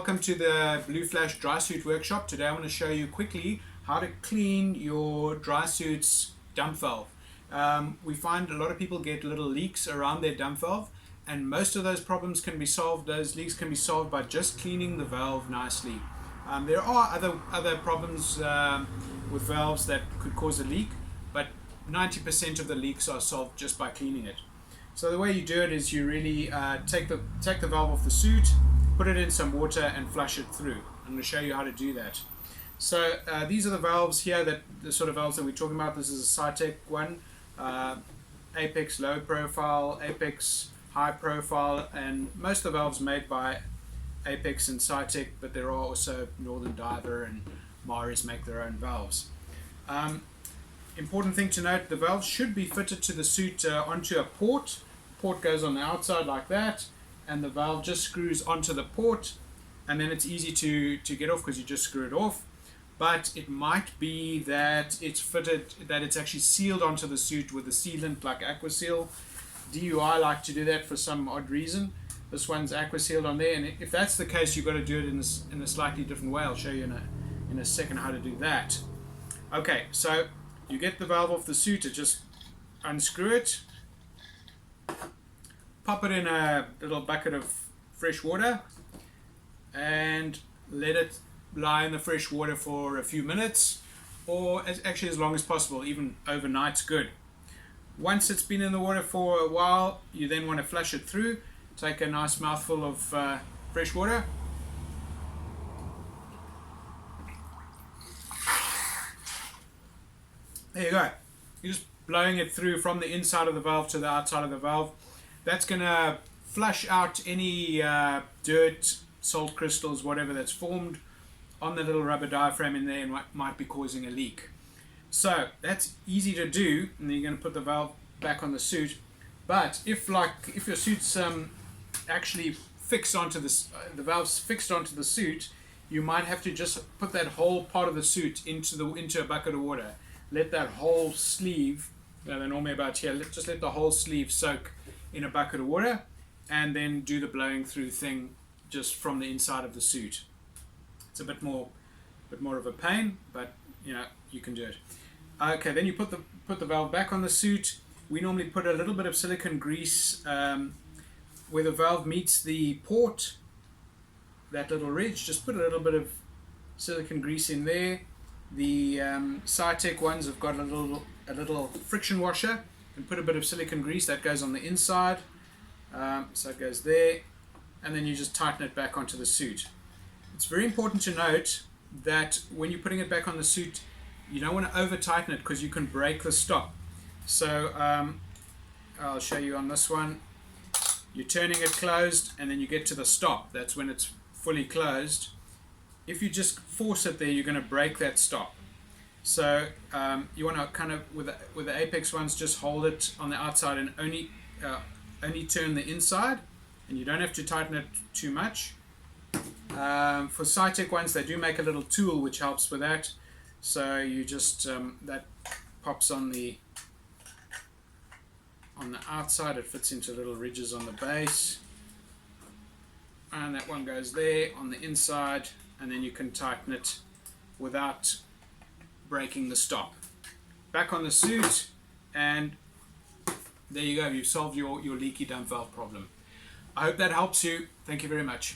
welcome to the Blue Flash Drysuit workshop. Today I want to show you quickly how to clean your Drysuit's dump valve. We find a lot of people get little leaks around their dump valve, and most of those problems can be solved, those leaks can be solved by just cleaning the valve nicely. There are other problems with valves that could cause a leak, but 90% of the leaks are solved just by cleaning it. So the way you do it is you really take the valve off the suit, put it in some water and flush it through. I'm going to show you how to do that. So these are the valves here, the sort of valves that we're talking about. This is a Cytec one, Apex low profile, Apex high profile, and most of the valves made by Apex and Cytec, but there are also Northern Diver and Maris make their own valves. Important thing to note, the valve should be fitted to the suit onto a port. The port goes on the outside like that, and the valve just screws onto the port, and then it's easy to get off because you just screw it off. But it might be that it's fitted, that it's actually sealed onto the suit with a sealant like AquaSeal. DUI like to do that for some odd reason. This one's AquaSealed on there, and if that's the case, you've got to do it in a slightly different way. I'll show you in a second how to do that. Okay, so you get the valve off the suit, just unscrew it, pop it in a little bucket of fresh water, and let it lie in the fresh water for a few minutes, or actually as long as possible. Even overnight's good. Once it's been in the water for a while, you then want to flush it through. Take a nice mouthful of fresh water. There you go. You're just blowing it through from the inside of the valve to the outside of the valve. That's going to flush out any dirt, salt crystals, whatever that's formed on the little rubber diaphragm in there and what might be causing a leak. So that's easy to do, and then you're going to put the valve back on the suit. But if your suit's actually fixed onto the valve's fixed onto the suit, you might have to just put that whole part of the suit into a bucket of water. Let that whole sleeve, they're normally about here, just let the whole sleeve soak in a bucket of water, and then do the blowing through thing just from the inside of the suit. It's a bit more of a pain, but you can do it. Okay, then you put the valve back on the suit. We normally put a little bit of silicone grease where the valve meets the port, that little ridge. Just put a little bit of silicone grease in there. The Cytec ones have got a little friction washer, and put a bit of silicone grease that goes on the inside, so it goes there, and then you just tighten it back onto the suit. It's very important to note that when you're putting it back on the suit, you don't want to over tighten it because you can break the stop. So I'll show you on this one. You're turning it closed, and then you get to the stop. That's when it's fully closed. If you just force it there, you're going to break that stop. So you want to kind of, with the Apex ones, just hold it on the outside and only turn the inside, and you don't have to tighten it too much. For Cytec ones, they do make a little tool which helps with that. So you just that pops on the outside. It fits into little ridges on the base, and that one goes there on the inside, and then you can tighten it without breaking the stop. Back on the suit, and there you go. You've solved your leaky dump valve problem. I hope that helps you. Thank you very much.